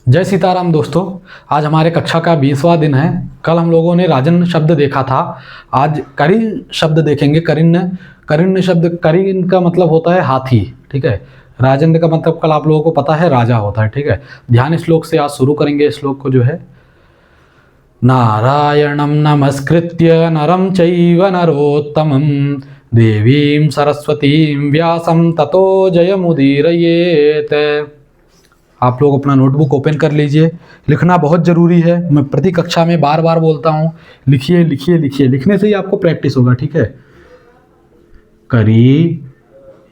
जय सीताराम दोस्तों। आज हमारे कक्षा का 20वां दिन है। कल हम लोगों ने राजन शब्द देखा था। आज करीन शब्द देखेंगे। करीन शब्द, करीन का मतलब होता है हाथी, ठीक है। राजन का मतलब कल आप लोगों को पता है राजा होता है, ठीक है। ध्यान श्लोक से आज शुरू करेंगे। श्लोक को जो है, नारायणं नमस्कृत्य नरं चैव नरोत्तमं देवीं सरस्वतीं व्यासं ततो जयमुदीरयेत्। आप लोग अपना नोटबुक ओपन कर लीजिए। लिखना बहुत ज़रूरी है। मैं प्रति कक्षा में बार बार बोलता हूँ, लिखिए लिखिए लिखिए। लिखने से ही आपको प्रैक्टिस होगा, ठीक है। करी,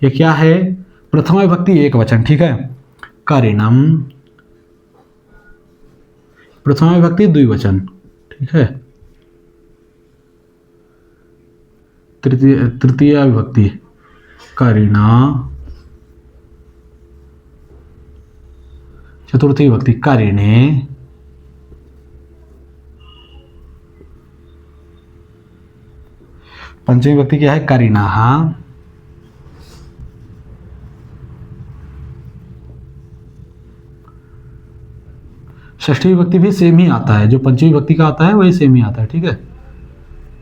ये क्या है? प्रथमा विभक्ति एक वचन, ठीक है। करिणम, प्रथमा विभक्ति द्विवचन, ठीक है। तृतीय विभक्ति करिणा, चतुर्थी विभक्ति करिणे, पंचमी विभक्ति क्या है? करिणः, षष्ठी विभक्ति भी सेम ही आता है, जो पंचमी विभक्ति का आता है वही सेम ही आता है, ठीक है।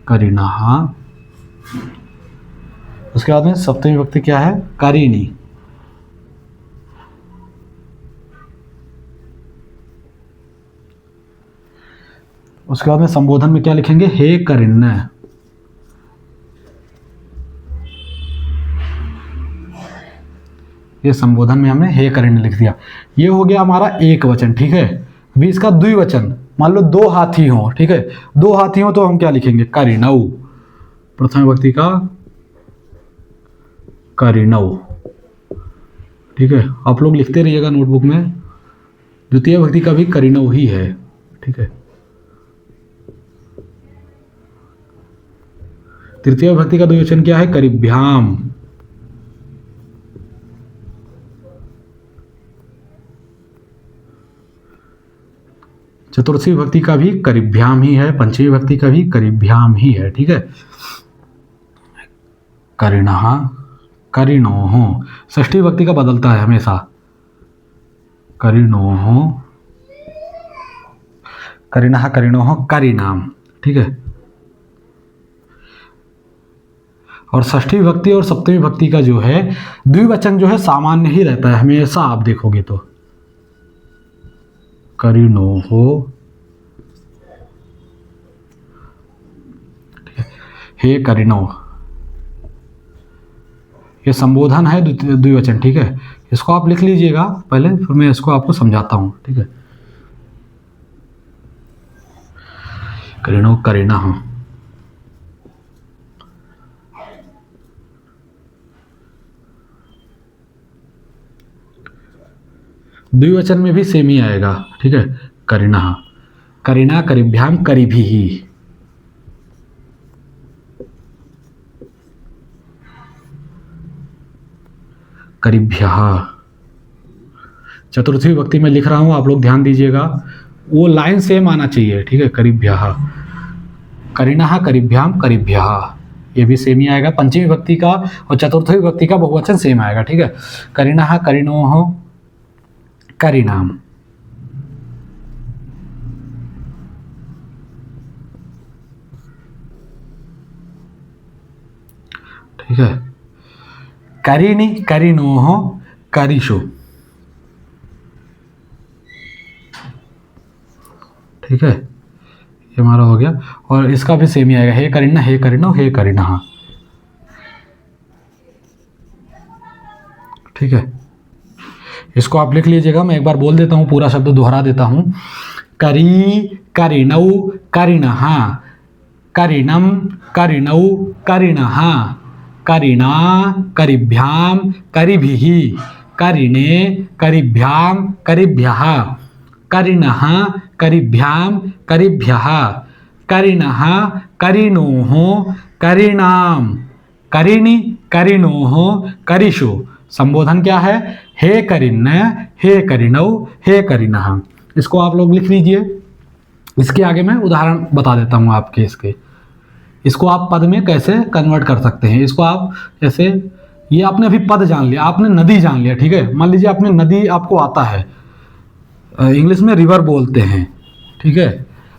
करिणः। उसके बाद में सप्तमी विभक्ति क्या है? करिणी। उसके बाद में संबोधन में क्या लिखेंगे? हे करिण्य। ये संबोधन में हमने हे करिण्य लिख दिया। ये हो गया हमारा एक वचन, ठीक है। अभी इसका द्विवचन, मान लो दो हाथी हो, ठीक है। दो हाथी हो तो हम क्या लिखेंगे? करिणौ। प्रथम विभक्ति का करिणौ, ठीक है। आप लोग लिखते रहिएगा नोटबुक में। द्वितीय विभक्ति का भी करिणौ ही है, ठीक है। तृतीय विभक्ति का द्विवचन क्या है? करिभ्याम। चतुर्थी विभक्ति का भी करिभ्याम ही है। पंचमी विभक्ति का भी करिभ्याम ही है, ठीक है। करिणः, करिणोः। षष्ठी विभक्ति का बदलता है हमेशा। करिणोः, करिणः, करिणोः, करिणाम, ठीक है। और षष्ठी विभक्ति और सप्तमी विभक्ति का जो है द्विवचन जो है सामान्य ही रहता है हमेशा, आप देखोगे तो। करिणोः, हे करिणो। ये संबोधन है द्विवचन, ठीक है। इसको आप लिख लीजिएगा पहले, फिर मैं इसको आपको समझाता हूं, ठीक है। करिणो, करिणः। द्विवचन में भी सेम ही आएगा, ठीक है। करिणः, करिणा, करिभ्याम, करिभिः। करिभ्यः। चतुर्थी विभक्ति में लिख रहा हूं, आप लोग ध्यान दीजिएगा, वो लाइन सेम आना चाहिए, ठीक है। करिभ्यः, करिणः, करिभ्याम, करिभ्यः। ये भी सेम ही आएगा। पंचमी विभक्ति का और चतुर्थी विभक्ति का बहुवचन सेम आएगा, ठीक है। करिणः, करिणोः, करिणाम। ठीक है। करिणी, करिणोः, करिषु, ठीक है। ये हमारा हो गया। और इसका भी सेम ही आएगा, हे करिण्य, हे करिणो, हे करिणः, ठीक है। इसको आप लिख लीजिएगा। मैं एक बार बोल देता हूँ, पूरा शब्द दोहरा देता हूँ। करी, करिणौ, करिणः, करिणम, करिणौ, करिणः, करिणा, करिभ्याम, करिभिः, करिणे, करिभ्याम, करिभ्यः, करिणः, करिभ्याम, करिभ्यः, करिणः, करिणोः, करिणाम, करिणी, करिणोः, करिषु। संबोधन क्या है? हे करिण्य, हे करिणौ, हे करिणः। इसको आप लोग लिख लीजिए। इसके आगे मैं उदाहरण बता देता हूँ आपके इसको आप पद में कैसे कन्वर्ट कर सकते हैं। इसको आप जैसे, ये आपने अभी पद जान लिया, आपने नदी जान लिया, ठीक है। मान लीजिए आपने नदी आपको आता है, इंग्लिश में रिवर बोलते हैं, ठीक है।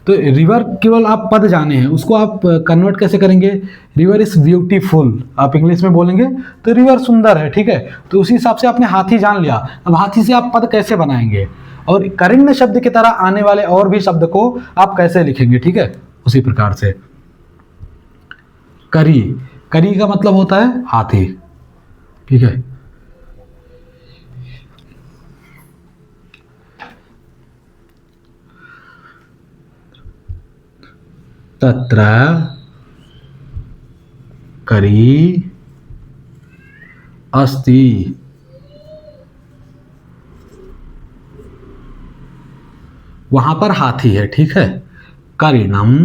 तो रिवर केवल आप पद जाने हैं, उसको आप कन्वर्ट कैसे करेंगे? रिवर इज़ ब्यूटीफुल, आप इंग्लिश में बोलेंगे तो रिवर सुंदर है, ठीक है। तो उसी हिसाब से आपने हाथी जान लिया। अब हाथी से आप पद कैसे बनाएंगे और करिण्य शब्द की तरह आने वाले और भी शब्द को आप कैसे लिखेंगे, ठीक है। उसी प्रकार से करी, करी का मतलब होता है हाथी, ठीक है। तत्र करी अस्ति, वहां पर हाथी है, ठीक है। करिणम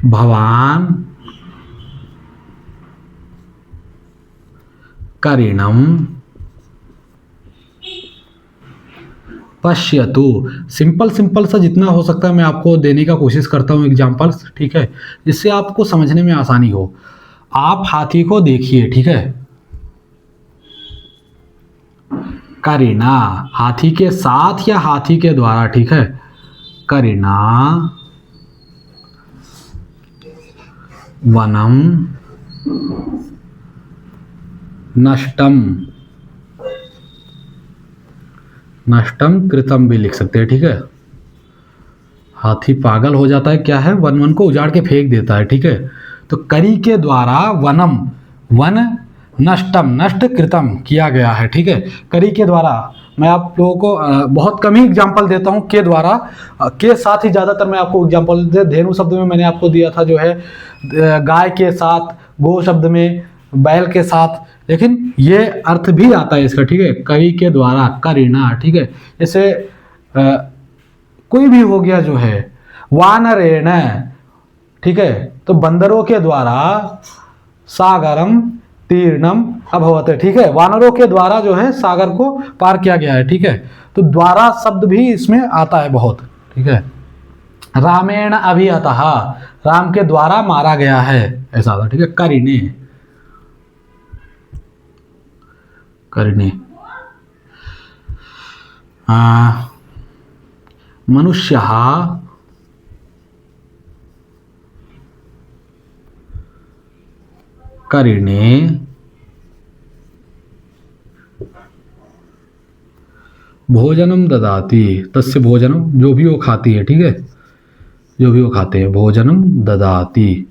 भवान करिणम पश्यतु। सिंपल सिंपल सा जितना हो सकता है मैं आपको देने का कोशिश करता हूँ एग्जांपल्स, ठीक है, जिससे आपको समझने में आसानी हो। आप हाथी को देखिए, ठीक है। करिणा, हाथी के साथ या हाथी के द्वारा, ठीक है। करिणा वनम नष्टम, नष्टम कृतम भी लिख सकते हैं, ठीक है। हाथी पागल हो जाता है, क्या है, वन वन को उजाड़ के फेंक देता है, ठीक है। तो करी के द्वारा वनम, वन नष्टम, नष्ट कृतम किया गया है, ठीक है। करी के द्वारा मैं आप लोगों को बहुत कम ही एग्जाम्पल देता हूँ के द्वारा, के साथ ही ज़्यादातर मैं आपको एग्जाम्पल दे। धेनु शब्द में मैंने आपको दिया था जो है गाय के साथ, गो शब्द में बैल के साथ, लेकिन ये अर्थ भी आता है इसका, ठीक है। करी के द्वारा, करिणा, ठीक है। जैसे कोई भी हो गया जो है, वानरेण, ठीक है। तो बंदरों के द्वारा सागरम तीर्णम अभवत, ठीक है। वानरों के द्वारा जो है सागर को पार किया गया है, ठीक है। तो द्वारा शब्द भी इसमें आता है बहुत, ठीक है। रामेण अभिहतः, राम के द्वारा मारा गया है, ऐसा था, ठीक है। करिणे, करिणे मनुष्य करिणे भोजनम ददाति, तस्य भोजनम, जो भी वो खाती है, ठीक है, जो भी वो खाते हैं, भोजनम ददाति।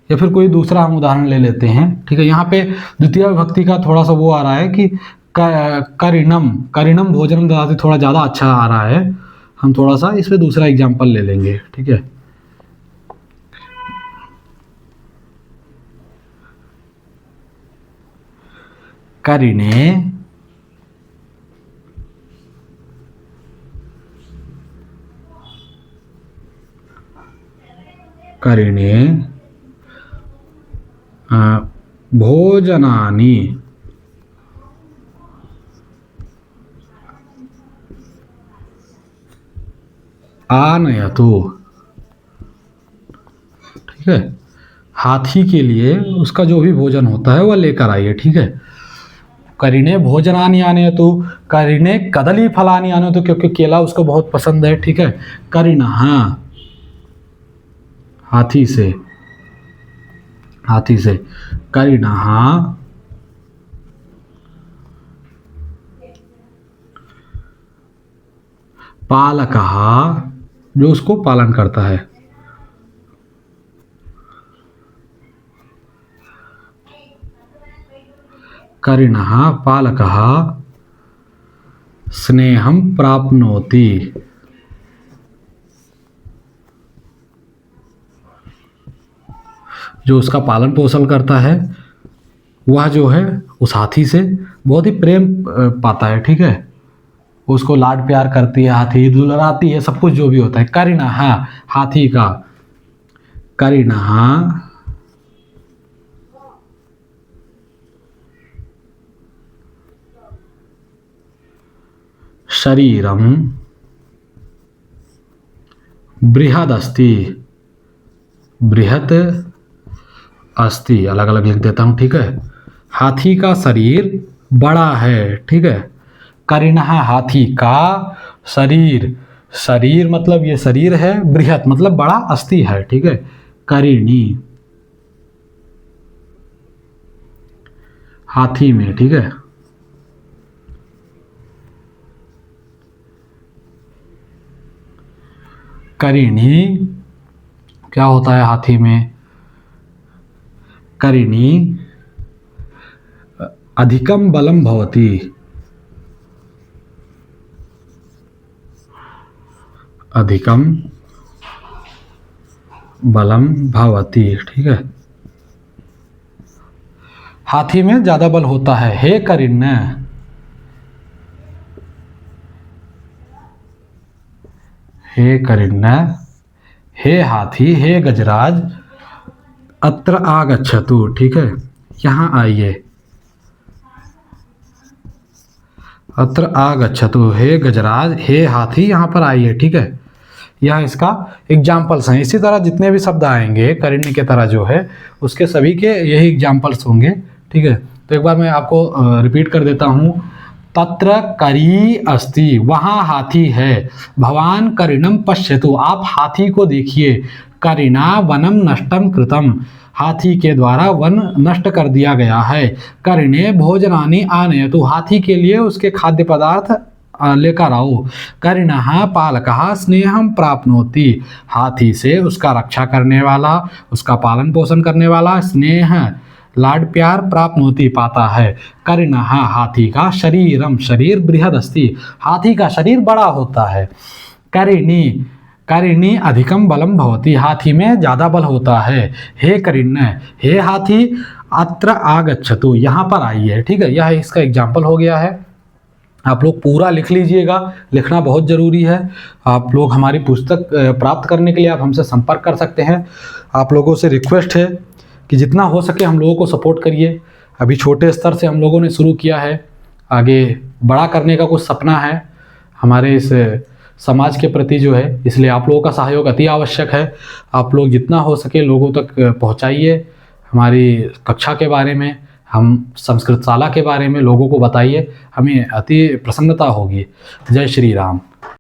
या फिर कोई दूसरा हम उदाहरण ले लेते हैं, ठीक है। यहाँ पे द्वितीय विभक्ति का थोड़ा सा वो आ रहा है कि करिणम, करिणम भोजनम ददाति थोड़ा ज़्यादा अच्छा आ रहा है। हम थोड़ा सा इस पे दूसरा एग्जाम्पल ले लेंगे, ठीक है। करिणे करिणे भोजनानि आनयतु, ठीक है। हाथी के लिए उसका जो भी भोजन होता है वह लेकर आइए, ठीक है। करिणे भोजनानि आनयतु, करिणे कदली फलानि आनयतु, क्योंकि केला उसको बहुत पसंद है, ठीक है। करिणः, हाथी से, हाथी से। करिणः पालकः, जो उसको पालन करता है। करिणः पालकः स्नेहं प्राप्नोति, जो उसका पालन पोषण करता है वह जो है उस हाथी से बहुत ही प्रेम पाता है, ठीक है। उसको लाड प्यार करती है, हाथी दुलाराती है, सब कुछ जो भी होता है। करिणः, हाथी का। करिणः शरीरम बृहदस्ति, बृहत अस्ति अलग अलग लिख देता हूं, ठीक है। हाथी का शरीर बड़ा है, ठीक है। करिणः हाथी का शरीर, शरीर मतलब ये शरीर है, बृहत मतलब बड़ा, अस्थि है, ठीक है। करिणी हाथी में, ठीक है। करिणी क्या होता है हाथी में? करिणी अधिकम बलम भवति, अधिकम बलम भवति, ठीक है। हाथी में ज्यादा बल होता है। हे करिण्य, हे करिण्य, हे हाथी, हे गजराज, अत्र आगच्छतु, ठीक है, यहाँ आइए। अत्र आगच्छतु, हे गजराज, हे हाथी, यहाँ पर आइए, ठीक है। यह इसका एग्जाम्पल्स हैं। इसी तरह जितने भी शब्द आएंगे करिण्य के तरह जो है, उसके सभी के यही एग्जाम्पल्स होंगे, ठीक है। तो एक बार मैं आपको रिपीट कर देता हूँ। तत्र करी अस्ति, वहाँ हाथी है। भवान करिणम पश्यतु, आप हाथी को देखिए। करिणा वनम नष्टम कृतम, हाथी के द्वारा वन नष्ट कर दिया गया है। करिणे भोजनानि आनयतु, हाथी के लिए उसके खाद्य पदार्थ लेकर आओ। करिणः पालकः स्नेहम प्राप्नोति, हाथी से उसका रक्षा करने वाला, उसका पालन पोषण करने वाला स्नेह लाड प्यार प्राप्नोति पाता है। करिणः हाथी का शरीरम, शरीर बृहद अस्ति, हाथी का शरीर बड़ा होता है। करिणी, करिणी अधिकम बलम भवति, हाथी में ज़्यादा बल होता है। हे करिण्य, हे हाथी, अत्र आगच्छतु, यहाँ पर आइए, ठीक है। यह इसका एग्जाम्पल हो गया है। आप लोग पूरा लिख लीजिएगा, लिखना बहुत ज़रूरी है। आप लोग हमारी पुस्तक प्राप्त करने के लिए आप हमसे संपर्क कर सकते हैं। आप लोगों से रिक्वेस्ट है कि जितना हो सके हम लोगों को सपोर्ट करिए। अभी छोटे स्तर से हम लोगों ने शुरू किया है, आगे बड़ा करने का कुछ सपना है हमारे इस समाज के प्रति जो है, इसलिए आप लोगों का सहयोग अति आवश्यक है। आप लोग जितना हो सके लोगों तक पहुंचाइए हमारी कक्षा के बारे में, हम संस्कृतशाला के बारे में लोगों को बताइए, हमें अति प्रसन्नता होगी। जय श्री राम।